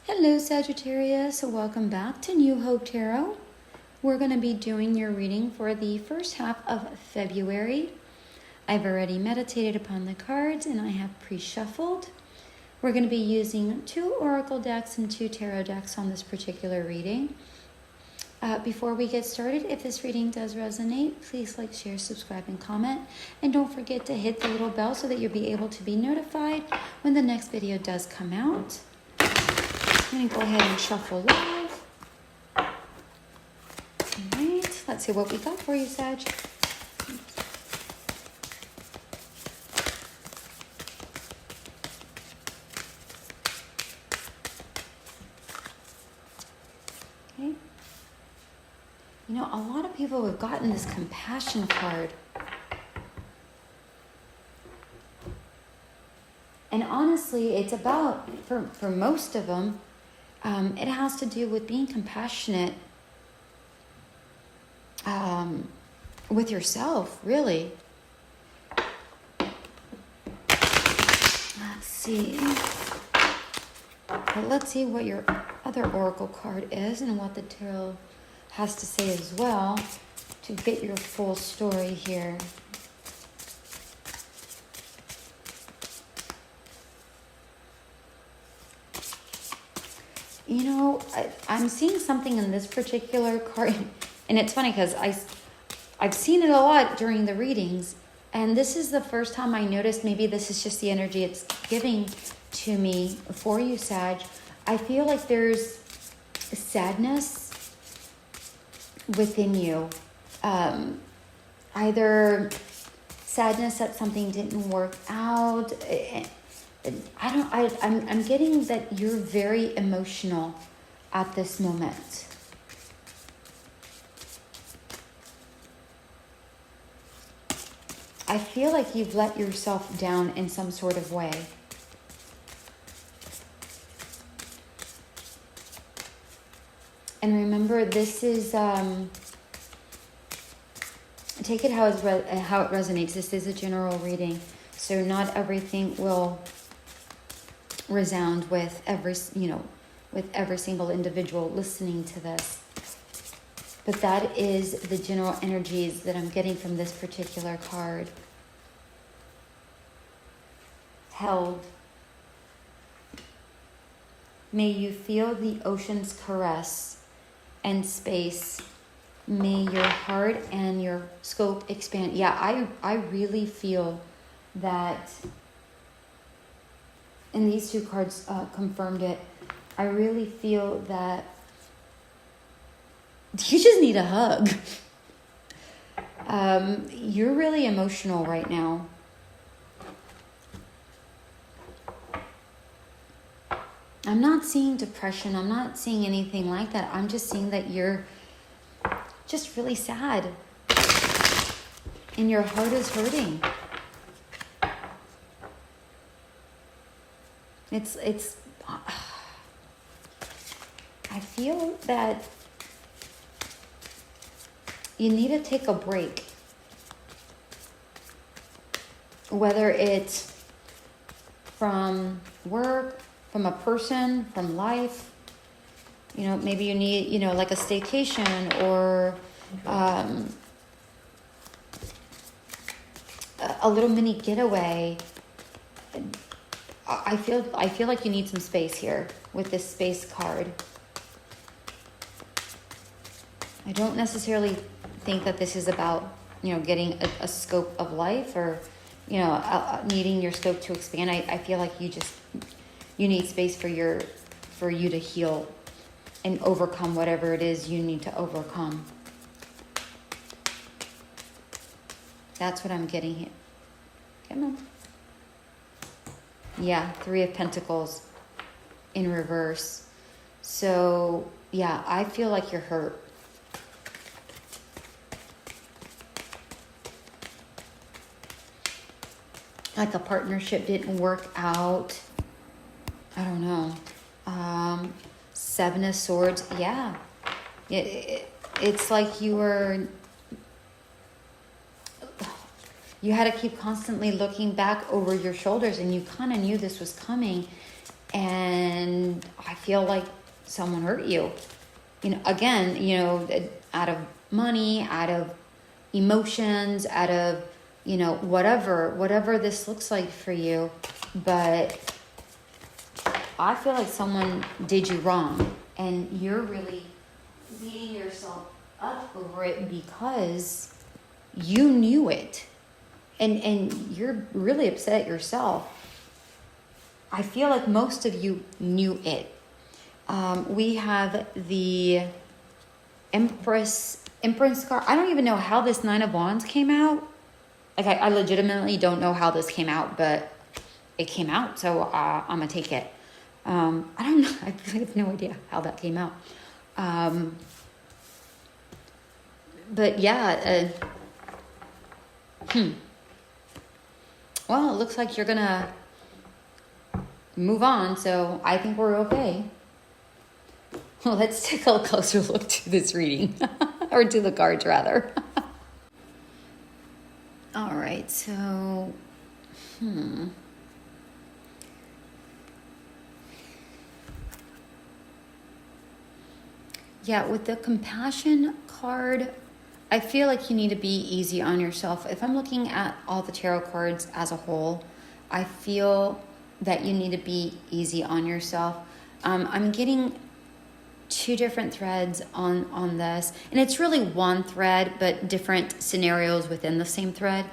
Hello Sagittarius, welcome back to New Hope Tarot. We're going to be doing your reading for the first half of February. I've already meditated upon the cards and I have pre-shuffled. We're going to be using 2 oracle decks and 2 tarot decks on this particular reading. Before we get started, if this reading does resonate, please like, share, subscribe, and comment. And don't forget to hit the little bell so that you'll be able to be notified when the next video does come out. I'm going to go ahead and shuffle live. All right, let's see what we got for you, Sag. Okay. You know, a lot of people have gotten this compassion card. And honestly, it's about, for most of them, it has to do with being compassionate with yourself, really. Let's see. But let's see what your other oracle card is and what the tarot has to say as well to get your full story here. You know, I'm seeing something in this particular card, and it's funny because I've seen it a lot during the readings, and this is the first time I noticed, maybe this is just the energy it's giving to me for you, Sag. I feel like there's sadness within you. Either sadness that something didn't work out. I'm getting that you're very emotional at this moment. I feel like you've let yourself down in some sort of way. And remember, this is, take it how it resonates. This is a general reading, so not everything will resound with every single individual listening to this. But that is the general energies that I'm getting from this particular card. Held. May you feel the ocean's caress and space. May your heart and your scope expand. Yeah, I really feel that, and these 2 cards confirmed it. I really feel that you just need a hug. You're really emotional right now. I'm not seeing depression. I'm not seeing anything like that. I'm just seeing that you're just really sad. And your heart is hurting. I feel that you need to take a break. Whether it's from work, from a person, from life. You know, maybe you need, like a staycation or a little mini getaway. I feel like you need some space here with this space card. I don't necessarily think that this is about, getting a scope of life or, needing your scope to expand. I feel like you need space for you to heal and overcome whatever it is you need to overcome. That's what I'm getting here. Come on. Yeah, 3 of Pentacles in reverse. So, yeah, I feel like you're hurt. Like a partnership didn't work out. I don't know. 7 of Swords. Yeah. It's like you had to keep constantly looking back over your shoulders, and you kind of knew this was coming. And I feel like someone hurt you. Again, out of money, out of emotions, out of, whatever this looks like for you. But I feel like someone did you wrong, and you're really beating yourself up over it because you knew it, and you're really upset at yourself. I feel like most of you knew it. We have the Empress card. I don't even know how this Nine of Wands came out. Like, I legitimately don't know how this came out, but it came out, so I'm gonna take it. I don't know. I have no idea how that came out. But yeah. Well, it looks like you're gonna move on, so I think we're okay. Well, let's take a closer look to this reading, or to the cards rather. All right, so, yeah, with the Compassion card, I feel like you need to be easy on yourself. If I'm looking at all the tarot cards as a whole, I feel that you need to be easy on yourself. I'm getting two different threads on this, and it's really one thread, but different scenarios within the same thread.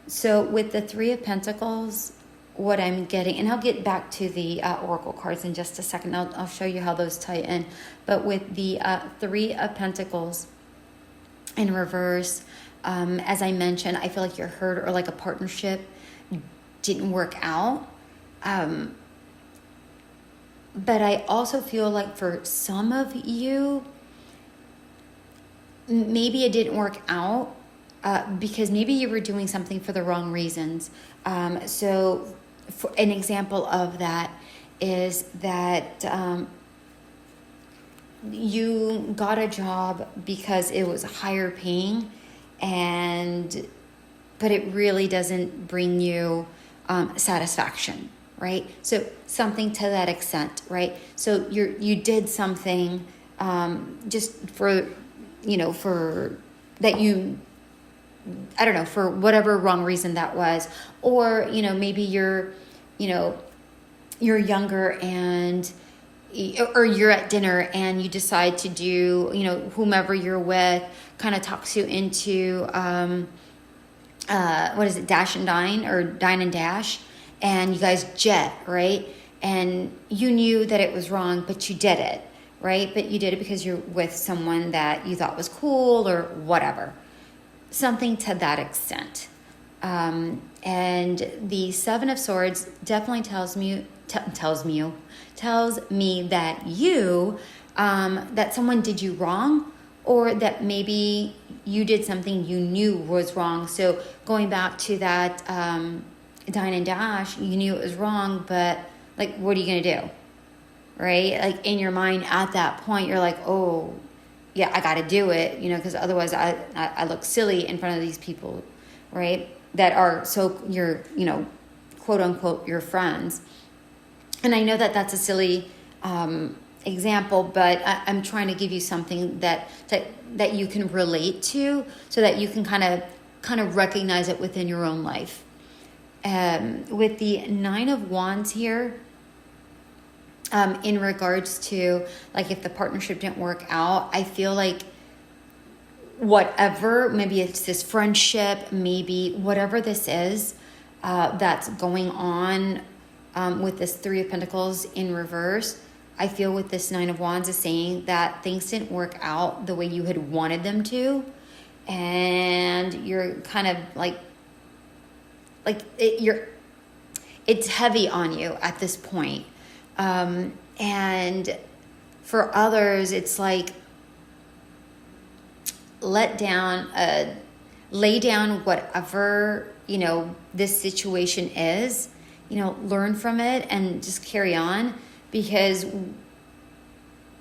So with the Three of Pentacles, what I'm getting, and I'll get back to the Oracle cards in just a second. I'll show you how those tie in. But with the Three of Pentacles in reverse, as I mentioned, I feel like you're hurt, or like a partnership didn't work out. But I also feel like for some of you, maybe it didn't work out because maybe you were doing something for the wrong reasons. So for an example of that is that you got a job because it was higher paying, but it really doesn't bring you satisfaction, right? So something to that extent, right? So you did something just for that you, I don't know, for whatever wrong reason that was. Or, maybe you're younger or you're at dinner and you decide to do, whomever you're with kind of talks you into, what is it, dash and dine, or dine and dash, and you guys jet, right? And you knew that it was wrong, but you did it, right? But you did it because you're with someone that you thought was cool or whatever. Something to that extent. And the Seven of Swords definitely tells me that that someone did you wrong, or that maybe you did something you knew was wrong. So going back to that dine and dash, you knew it was wrong, but like, what are you going to do? Right? Like, in your mind at that point, you're like, oh, yeah, I got to do it, because otherwise I look silly in front of these people, right? That are your, quote unquote, your friends. And I know that that's a silly example, but I'm trying to give you something that you can relate to, so that you can kind of recognize it within your own life. With the Nine of Wands here, in regards to, like, if the partnership didn't work out, I feel like whatever, maybe it's this friendship, maybe whatever this is that's going on with this Three of Pentacles in reverse, I feel with this Nine of Wands is saying that things didn't work out the way you had wanted them to, and you're kind of it's heavy on you at this point. And for others, it's like, lay down whatever, this situation is, learn from it and just carry on, because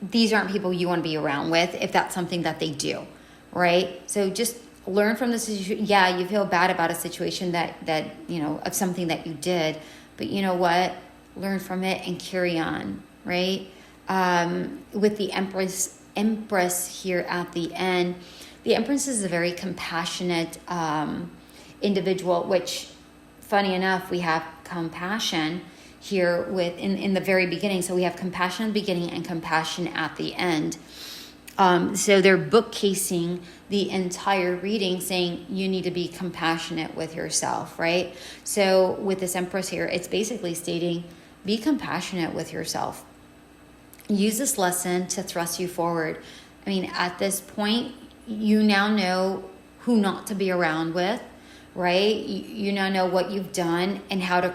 these aren't people you want to be around with if that's something that they do, right? So just learn from the situation. Yeah, you feel bad about a situation that of something that you did, but you know what? learn from it, and carry on, right? With the Empress here at the end, the Empress is a very compassionate individual, which, funny enough, we have compassion here in the very beginning. So we have compassion at the beginning and compassion at the end. So they're bookcasing the entire reading, saying you need to be compassionate with yourself, right? So with this Empress here, it's basically stating, be compassionate with yourself. Use this lesson to thrust you forward. I mean, at this point, you now know who not to be around with, right? You now know what you've done and how to,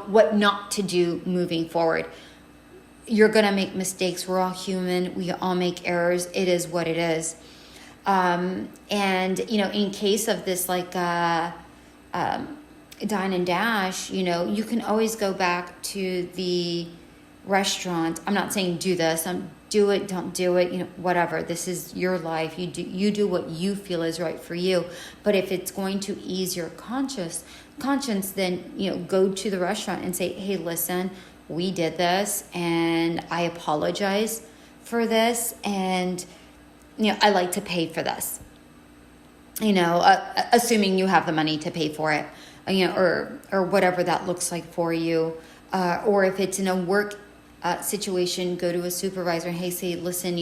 what not to do moving forward. You're going to make mistakes. We're all human. We all make errors. It is what it is. And, in case of this, like, dine and dash, you can always go back to the restaurant. I'm not saying do this. Do it, don't do it, whatever. This is your life. You do what you feel is right for you. But if it's going to ease your conscience, then, go to the restaurant and say, hey, listen, we did this and I apologize for this. And, I like to pay for this, assuming you have the money to pay for it, or whatever that looks like for you. Or if it's in a work situation, go to a supervisor and, hey, say, listen,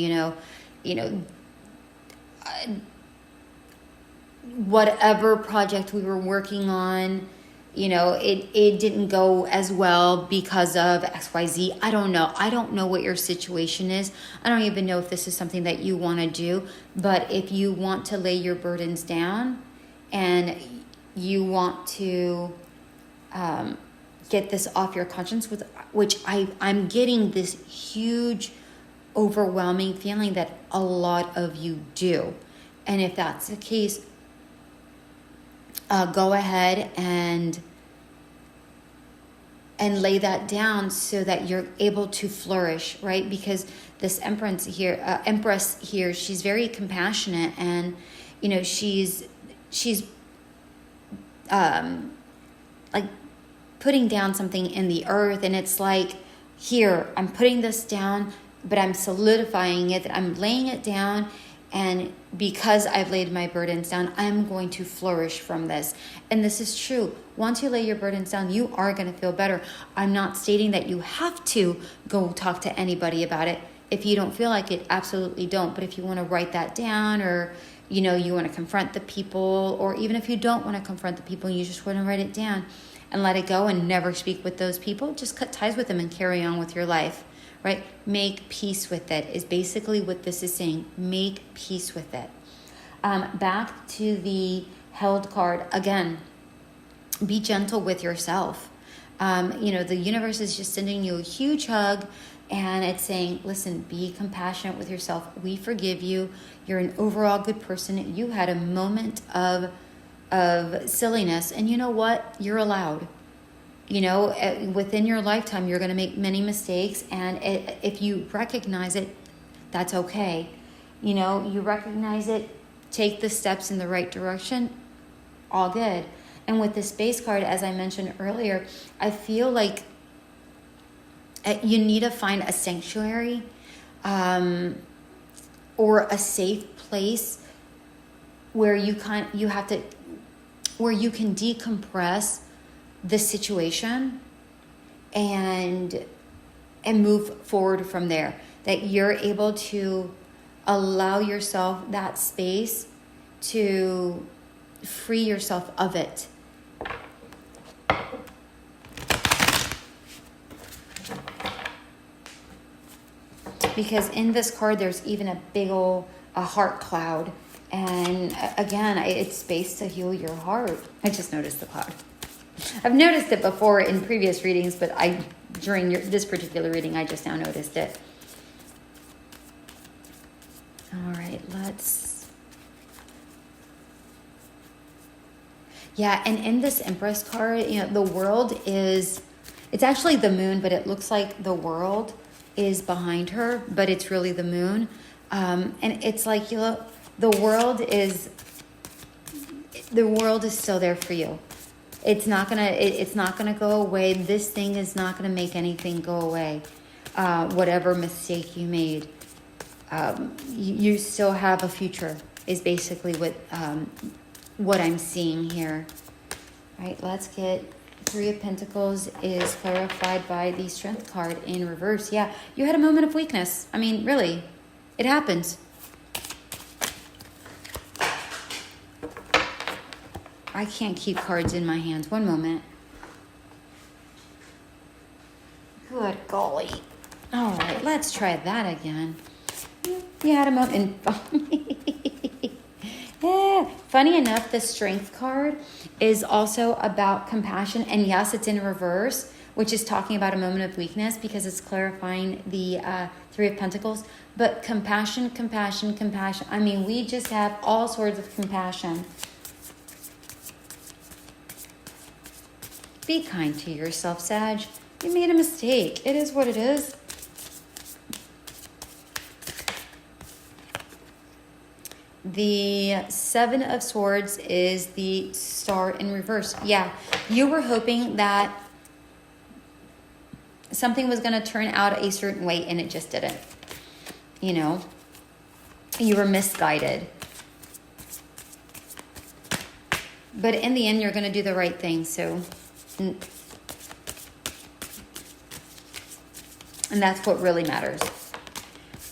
whatever project we were working on, it didn't go as well because of XYZ. I don't know. I don't know what your situation is. I don't even know if this is something that you want to do. But if you want to lay your burdens down and you want to get this off your conscience, which I'm getting this huge, overwhelming feeling that a lot of you do. And if that's the case, go ahead and lay that down so that you're able to flourish, right? Because this Empress here, she's very compassionate, and she's like putting down something in the earth, and it's like, here, I'm putting this down, but I'm solidifying it, that I'm laying it down. And because I've laid my burdens down, I'm going to flourish from this. And this is true. Once you lay your burdens down, you are going to feel better. I'm not stating that you have to go talk to anybody about it. If you don't feel like it, absolutely don't. But if you want to write that down, or, you want to confront the people, or even if you don't want to confront the people, you just want to write it down and let it go and never speak with those people, just cut ties with them and carry on with your life. Right? Make peace with it is basically what this is saying. Make peace with it. Back to the Held card. Again, be gentle with yourself. The universe is just sending you a huge hug, and it's saying, listen, be compassionate with yourself. We forgive you. You're an overall good person. You had a moment of silliness, and you know what? You're allowed. Within your lifetime, you're going to make many mistakes. And if you recognize it, that's okay. You recognize it, take the steps in the right direction, all good. And with the Space card, as I mentioned earlier, I feel like you need to find a sanctuary or a safe place where you can decompress the situation and move forward from there. That you're able to allow yourself that space to free yourself of it. Because in this card, there's even a big old heart cloud. And again, it's space to heal your heart. I just noticed the cloud. I've noticed it before in previous readings, but during this particular reading, I just now noticed it. All right, and in this Empress card, the world it's actually the moon, but it looks like the world is behind her, but it's really the moon. And it's like, the world is still there for you. It's not gonna. It's not gonna go away. This thing is not gonna make anything go away. Whatever mistake you made, you still have a future. Is basically what I'm seeing here. All right, let's get Three of Pentacles is clarified by the Strength card in reverse. Yeah, you had a moment of weakness. I mean, really, it happens. I can't keep cards in my hands. One moment. Good golly. All right, let's try that again. You had a moment. Yeah. Funny enough, the Strength card is also about compassion. And yes, it's in reverse, which is talking about a moment of weakness because it's clarifying the Three of Pentacles. But compassion, compassion, compassion. I mean, we just have all sorts of compassion. Be kind to yourself, Sag. You made a mistake. It is what it is. The Seven of Swords is the Star in reverse. Yeah, you were hoping that something was going to turn out a certain way and it just didn't. You know, you were misguided. But in the end, you're going to do the right thing. So, and that's what really matters.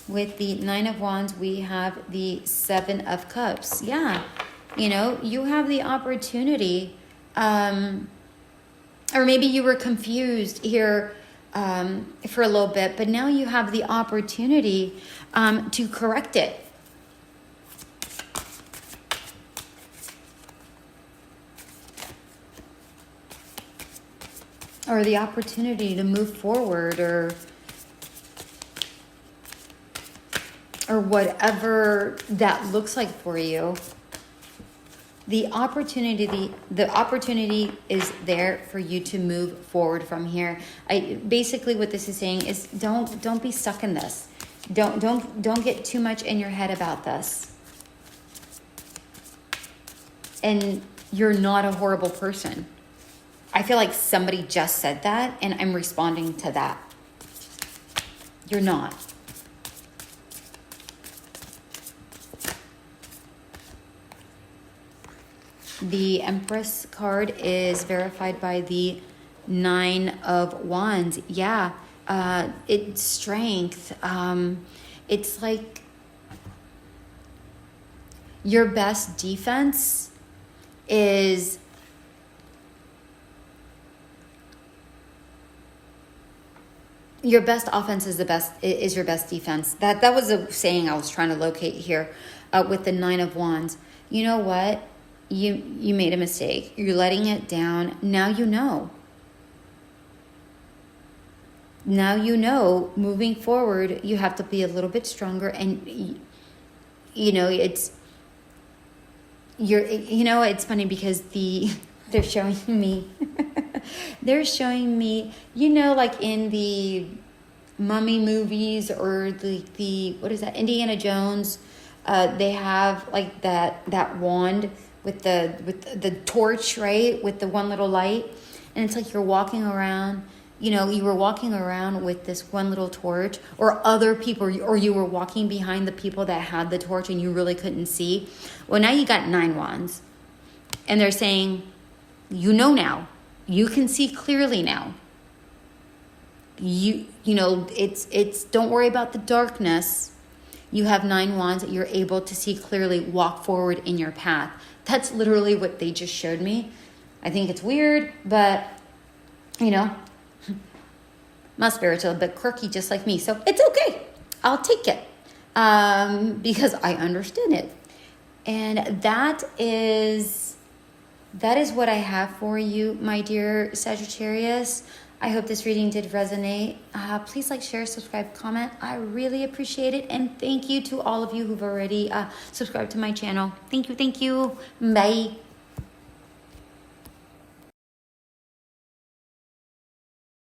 With the Nine of Wands, we have the Seven of Cups. Yeah, you know, you have the opportunity, or maybe you were confused here for a little bit, but now you have the opportunity to correct it. Or the opportunity to move forward, or whatever that looks like for you. The opportunity is there for you to move forward from here. Basically what this is saying is don't be stuck in this. Don't get too much in your head about this. And you're not a horrible person. I feel like somebody just said that and I'm responding to that. You're not. The Empress card is verified by the Nine of Wands. Yeah, it's strength. It's like your best defense is your best offense is your best defense. That was a saying I was trying to locate here with the Nine of Wands. You know what? You made a mistake. You're letting it down. Now you know. Now you know. Moving forward, you have to be a little bit stronger, and you know it's funny because they're showing me you know, like in the mummy movies or the what is that, Indiana Jones, they have like that wand with the torch, right, with the one little light, and it's like you're walking around, you know, you were walking around with this one little torch, or other people, or you were walking behind the people that had the torch and you really couldn't see. Well, now you got 9 wands, and they're saying, you know, now you can see clearly now. You know, it's don't worry about the darkness. You have 9 wands. You're able to see clearly, walk forward in your path. That's literally what they just showed me. I think it's weird, but you know, my spirit's a bit quirky just like me, so it's okay. I'll take it because I understand it. And that is what I have for you, my dear Sagittarius. I hope this reading did resonate. Please like, share, subscribe, comment. I really appreciate it. And thank you to all of you who've already subscribed to my channel. Thank you. Bye.